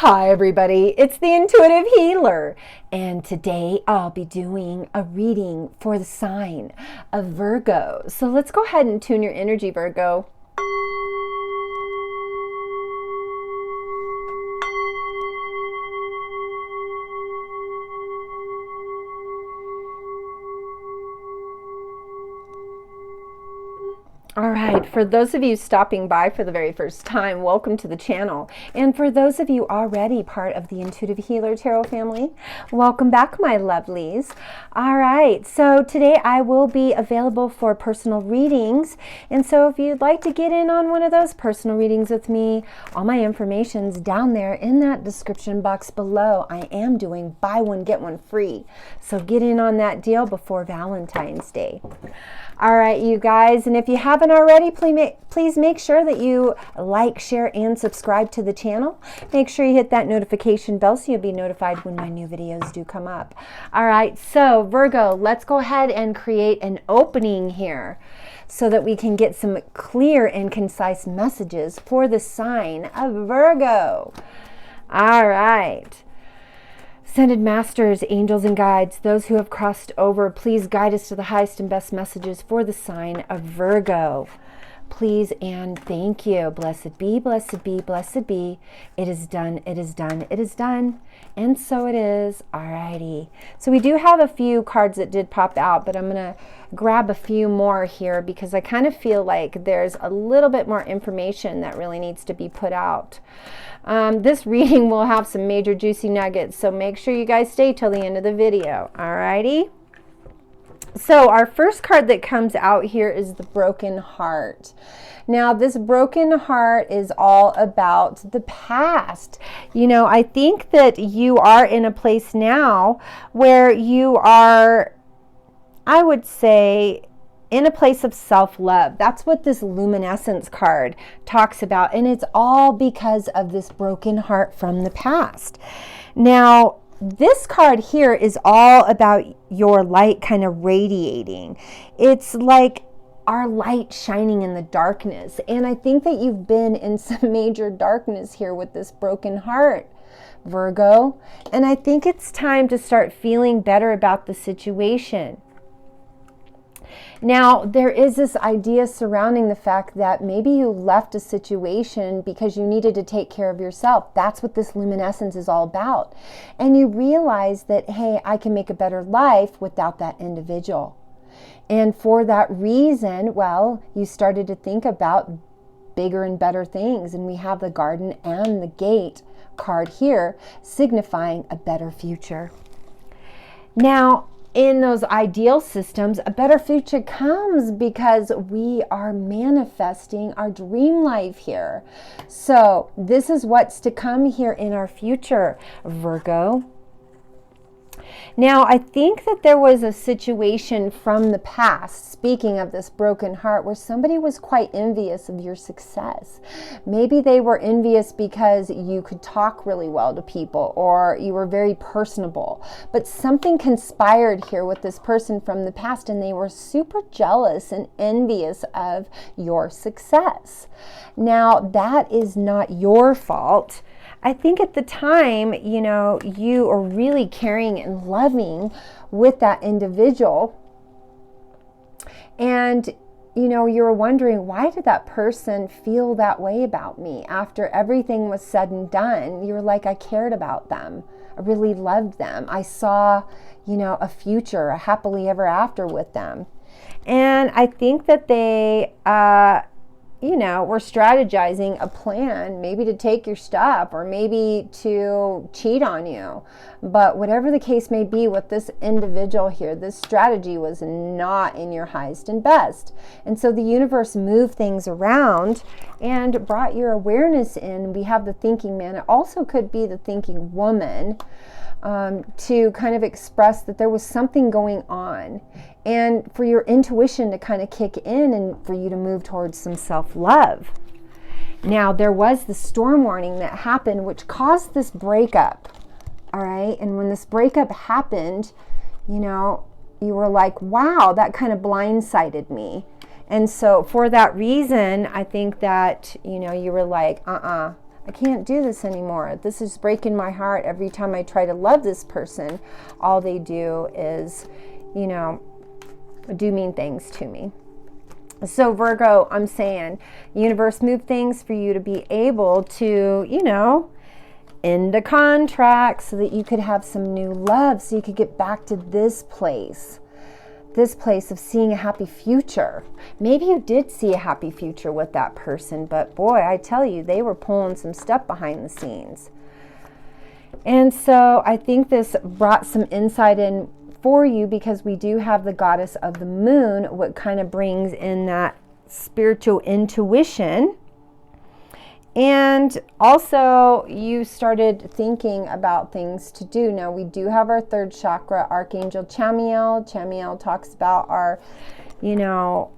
Hi everybody, it's the Intuitive Healer, and today I'll be doing a reading for the sign of Virgo. So let's go ahead and tune your energy, Virgo. All right, for those of you stopping by for the very first time, welcome to the channel. And for those of you already part of the Intuitive Healer Tarot family, welcome back, my lovelies. All right, so today I will be available for personal readings. And so if you'd like to get in on one of those personal readings with me, all my information's down there in that description box below. I am doing buy one, get one free. So get in on that deal before Valentine's Day. All right, you guys, and if you haven't already, please make sure that you like, share, and subscribe to the channel. Make sure you hit that notification bell so you'll be notified when my new videos do come up. All right, so Virgo, let's go ahead and create an opening here so that we can get some clear and concise messages for the sign of Virgo. All right. Ascended Masters, angels and guides, those who have crossed over, please guide us to the highest and best messages for the sign of Virgo. Please and thank you. Blessed be, blessed be, blessed be. It is done, it is done, it is done. And so it is. Alrighty. So we do have a few cards that did pop out, but I'm going to grab a few more here because I kind of feel like there's a little bit more information that really needs to be put out. This reading will have some major juicy nuggets, so make sure you guys stay till the end of the video. Alrighty. So our first card that comes out here is the broken heart. Now this broken heart is all about the past. You know, I think that you are in a place now where you are, I would say, in a place of self-love. That's what this luminescence card talks about. And it's all because of this broken heart from the past. Now, this card here is all about your light kind of radiating. It's like our light shining in the darkness. And I think that you've been in some major darkness here with this broken heart, Virgo. And I think it's time to start feeling better about the situation. Now, there is this idea surrounding the fact that maybe you left a situation because you needed to take care of yourself. That's what this luminescence is all about. And you realize that, hey, I can make a better life without that individual. And for that reason, well, you started to think about bigger and better things. And we have the garden and the gate card here signifying a better future. Now, in those ideal systems, a better future comes because we are manifesting our dream life here. So this is what's to come here in our future, Virgo. Now, I think that there was a situation from the past, speaking of this broken heart, where somebody was quite envious of your success. Maybe they were envious because you could talk really well to people or you were very personable. But something conspired here with this person from the past and they were super jealous and envious of your success. Now, that is not your fault. I think at the time, you know, you are really caring and loving with that individual. And, you know, you were wondering, why did that person feel that way about me? After everything was said and done, you were like, I cared about them. I really loved them. I saw, you know, a future, a happily ever after with them. And I think that they, you know, we're strategizing a plan, maybe to take your stuff or maybe to cheat on you. But whatever the case may be with this individual here, this strategy was not in your highest and best. And so the universe moved things around and brought your awareness in. We have the thinking man. It also could be the thinking woman to kind of express that there was something going on. And for your intuition to kind of kick in and for you to move towards some self-love. Now, there was the storm warning that happened, which caused this breakup. All right. And when this breakup happened, you know, you were like, wow, that kind of blindsided me. And so for that reason, I think that, you know, you were like, I can't do this anymore. This is breaking my heart. Every time I try to love this person, all they do is, you know, do mean things to me. So Virgo, I'm saying, universe, move things for you to be able to, you know, end a contract so that you could have some new love, so you could get back to this place of seeing a happy future. Maybe you did see a happy future with that person, but boy, I tell you, they were pulling some stuff behind the scenes. And so I think this brought some insight in for you, because we do have the goddess of the moon, what kind of brings in that spiritual intuition. And also you started thinking about things to do. Now we do have our third chakra, Archangel Chamuel. Chamuel talks about our, you know,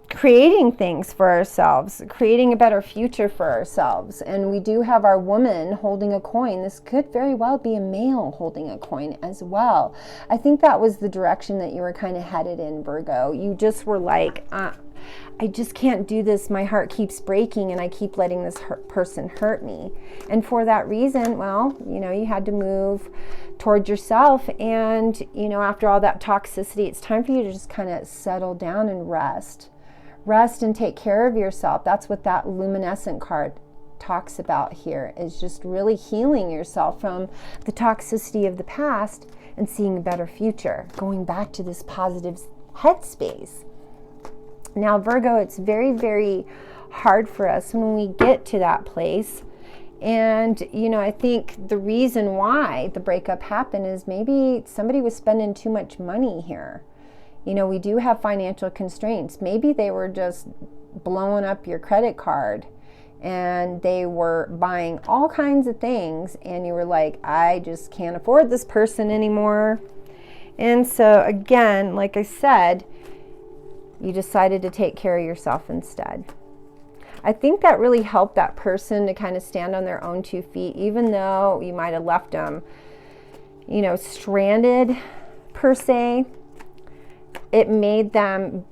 creating things for ourselves, creating a better future for ourselves. And we do have our woman holding a coin. This could very well be a male holding a coin as well. I think that was the direction that you were kind of headed in, Virgo. You just were like, I just can't do this. My heart keeps breaking and I keep letting this person hurt me. And for that reason, well, you know, you had to move toward yourself. And, you know, after all that toxicity, it's time for you to just kind of settle down and rest. Rest and take care of yourself. That's what that luminescent card talks about here, is just really healing yourself from the toxicity of the past and seeing a better future, going back to this positive headspace. Now, Virgo, it's very, very hard for us when we get to that place. And, you know, I think the reason why the breakup happened is maybe somebody was spending too much money here. You know, we do have financial constraints. Maybe they were just blowing up your credit card and they were buying all kinds of things, and you were like, I just can't afford this person anymore. And so again, like I said, you decided to take care of yourself instead. I think that really helped that person to kind of stand on their own 2 feet, even though you might have left them, you know, stranded per se. It made them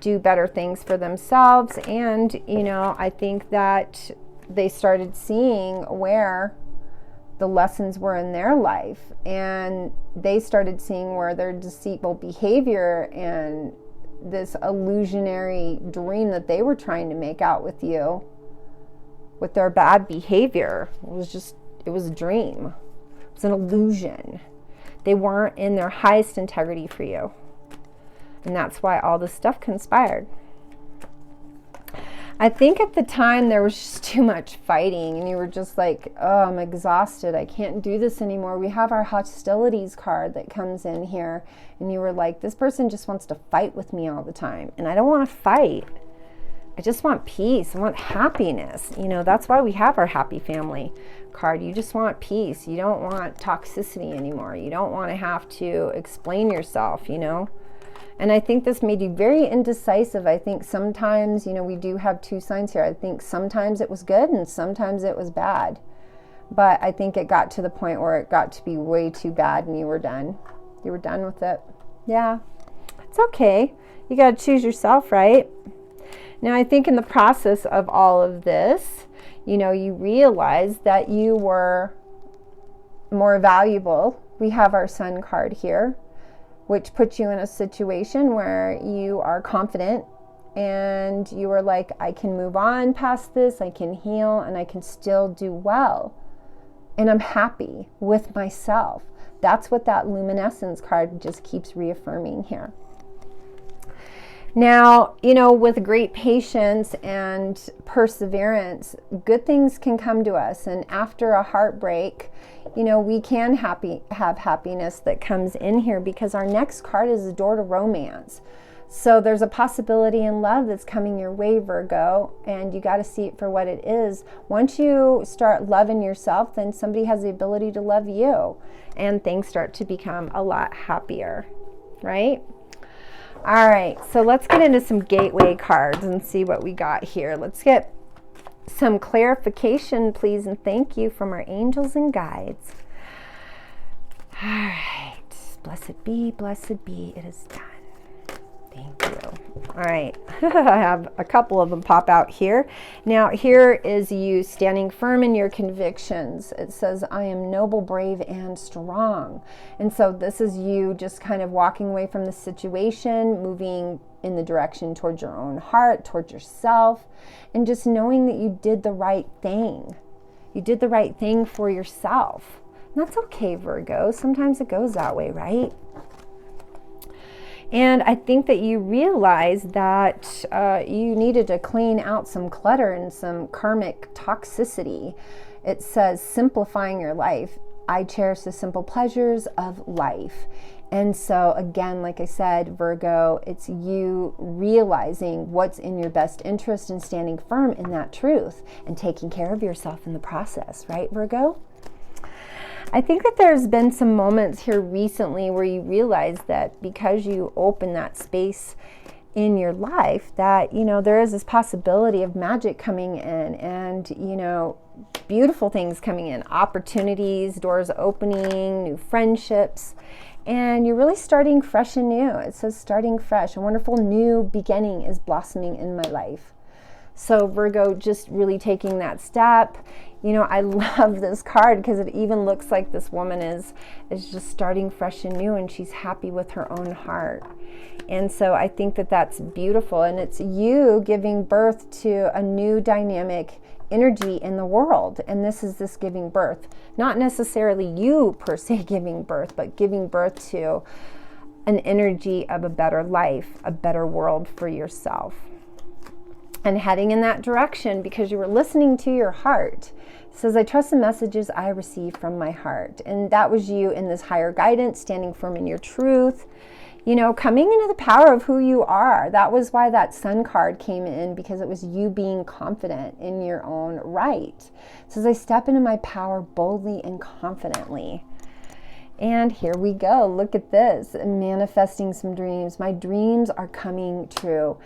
do better things for themselves. And, you know, I think that they started seeing where the lessons were in their life, and they started seeing where their deceitful behavior and this illusionary dream that they were trying to make out with you with their bad behavior it was a dream. It was an illusion. They weren't in their highest integrity for you. And that's why all this stuff conspired. I think at the time there was just too much fighting, and you were just like, oh, I'm exhausted. I can't do this anymore. We have our hostilities card that comes in here, and you were like, this person just wants to fight with me all the time, and I don't want to fight. I just want peace. I want happiness. You know, that's why we have our happy family card. You just want peace. You don't want toxicity anymore. You don't want to have to explain yourself, you know. And I think this made you very indecisive. I think sometimes, you know, we do have 2 signs here. I think sometimes it was good and sometimes it was bad. But I think it got to the point where it got to be way too bad and you were done. You were done with it. Yeah, it's okay. You got to choose yourself, right? Now, I think in the process of all of this, you know, you realize that you were more valuable. We have our Sun card here, which puts you in a situation where you are confident and you are like, I can move on past this, I can heal, and I can still do well. And I'm happy with myself. That's what that luminescence card just keeps reaffirming here. Now, you know, with great patience and perseverance, good things can come to us. And after a heartbreak, you know, we can have happiness that comes in here, because our next card is the door to romance. So there's a possibility in love that's coming your way, Virgo, and you got to see it for what it is. Once you start loving yourself, then somebody has the ability to love you, and things start to become a lot happier, right? All right, so let's get into some gateway cards and see what we got here. Let's get some clarification, please, and thank you from our angels and guides. All right, blessed be, it is done. Thank you. you. All right, I have a couple of them pop out here. Now here is you standing firm in your convictions. It says, I am noble, brave, and strong. And so this is you just kind of walking away from the situation, moving in the direction towards your own heart, towards yourself, and just knowing that you did the right thing. You did the right thing for yourself. And that's okay, Virgo. Sometimes it goes that way, right? And I think that you realize that you needed to clean out some clutter and some karmic toxicity. It says, simplifying your life. I cherish the simple pleasures of life. And so again, like I said, Virgo, it's you realizing what's in your best interest and standing firm in that truth and taking care of yourself in the process, right, Virgo? I think that there's been some moments here recently where you realize that because you open that space in your life that, you know, there is this possibility of magic coming in and, you know, beautiful things coming in, opportunities, doors opening, new friendships, and you're really starting fresh and new. It says starting fresh. A wonderful new beginning is blossoming in my life. So Virgo, just really taking that step. You know, I love this card because it even looks like this woman is just starting fresh and new, and she's happy with her own heart. And so I think that that's beautiful, and it's you giving birth to a new dynamic energy in the world. And this is this giving birth, not necessarily you per se giving birth, but giving birth to an energy of a better life, a better world for yourself. And heading in that direction because you were listening to your heart. It says, I trust the messages I receive from my heart. And that was you in this higher guidance, standing firm in your truth, you know, coming into the power of who you are. That was why that Sun card came in, because it was you being confident in your own right. It says, I step into my power boldly and confidently. And here we go. Look at this. Manifesting some dreams. My dreams are coming true.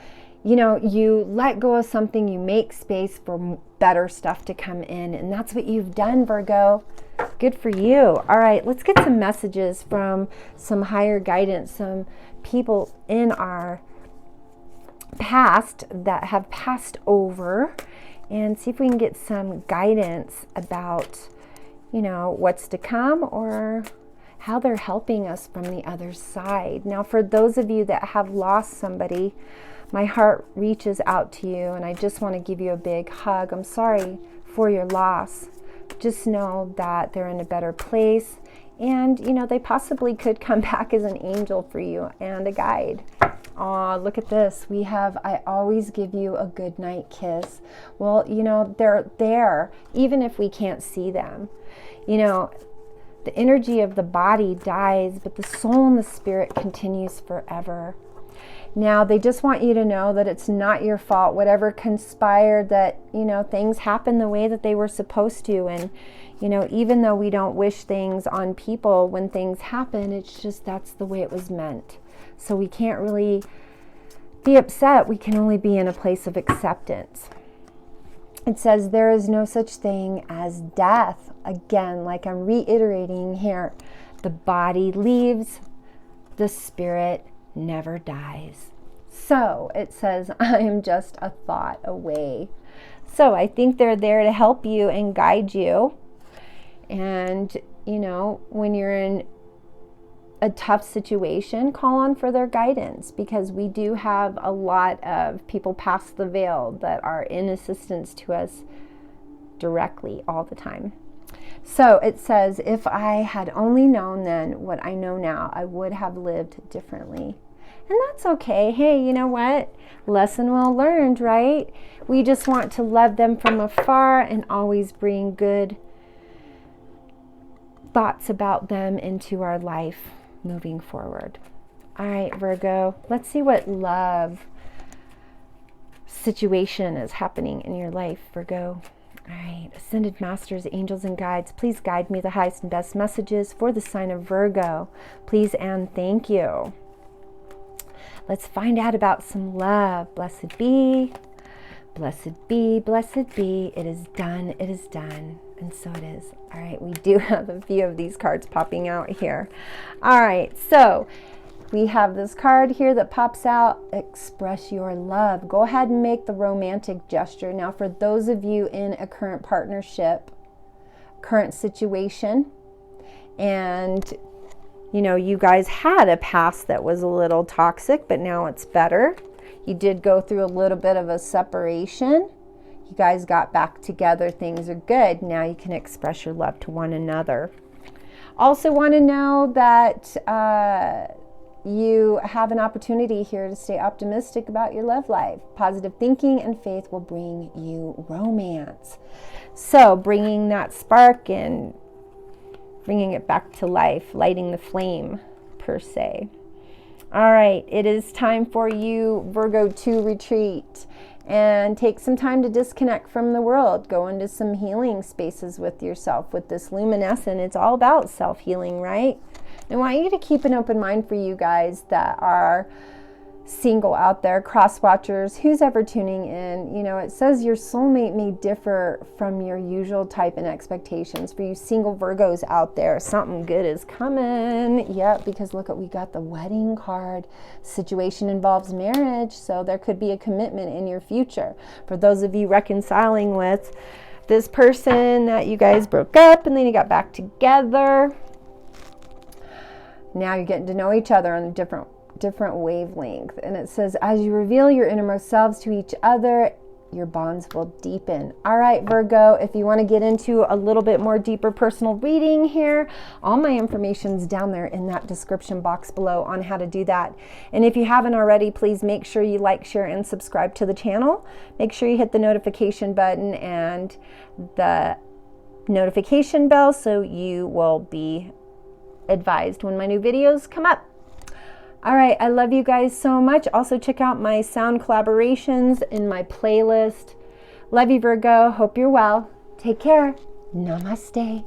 You know, you let go of something, you make space for better stuff to come in. And that's what you've done, Virgo. Good for you. All right, let's get some messages from some higher guidance, some people in our past that have passed over, and see if we can get some guidance about, you know, what's to come or how they're helping us from the other side. Now, for those of you that have lost somebody, my heart reaches out to you, and I just want to give you a big hug. I'm sorry for your loss. Just know that they're in a better place, and, you know, they possibly could come back as an angel for you and a guide. Aw, look at this. We have, I always give you a good night kiss. Well, you know, they're there, even if we can't see them. You know, the energy of the body dies, but the soul and the spirit continues forever. Now, they just want you to know that it's not your fault, whatever conspired, that, you know, things happen the way that they were supposed to. And, you know, even though we don't wish things on people when things happen, it's just that's the way it was meant. So we can't really be upset. We can only be in a place of acceptance. It says there is no such thing as death. Again, like I'm reiterating here, the body leaves, the spirit never dies. So it says, I am just a thought away. So I think they're there to help you and guide you. And, you know, when you're in a tough situation, call on for their guidance, because we do have a lot of people past the veil that are in assistance to us directly all the time. So it says, if I had only known then what I know now, I would have lived differently. And that's okay. Hey, you know what? Lesson well learned, right? We just want to love them from afar and always bring good thoughts about them into our life moving forward. All right, Virgo, let's see what love situation is happening in your life, Virgo. All right, Ascended Masters, Angels, and Guides, please guide me the highest and best messages for the sign of Virgo. Please and thank you. Let's find out about some love. Blessed be, blessed be, blessed be. It is done, it is done. And so it is. All right, we do have a few of these cards popping out here. All right, so we have this card here that pops out. Express your love. Go ahead and make the romantic gesture. Now, for those of you in a current partnership, current situation, and you know, you guys had a past that was a little toxic, but now it's better. You did go through a little bit of a separation. You guys got back together. Things are good. Now you can express your love to one another. Also want to know that you have an opportunity here to stay optimistic about your love life. Positive thinking and faith will bring you romance. So bringing that spark and bringing it back to life, lighting the flame per se. All right, it is time for you, Virgo, to retreat and take some time to disconnect from the world. Go into some healing spaces with yourself. With this luminescent, it's all about self-healing, right? I want you to keep an open mind for you guys that are single out there, cross watchers, who's ever tuning in. You know, it says your soulmate may differ from your usual type and expectations. For you single Virgos out there, something good is coming. Yep, because look at, we got the wedding card. Situation involves marriage, so there could be a commitment in your future. For those of you reconciling with this person that you guys broke up and then you got back together, now you're getting to know each other on a different wavelength. And it says, as you reveal your innermost selves to each other, your bonds will deepen. All right, Virgo, if you want to get into a little bit more deeper personal reading here, all my information's down there in that description box below on how to do that. And if you haven't already, please make sure you like, share, and subscribe to the channel. Make sure you hit the notification button and the notification bell so you will be advised when my new videos come up. All right, I love you guys so much. Also check out my sound collaborations in my playlist. Love you, Virgo. Hope you're well. Take care. Namaste.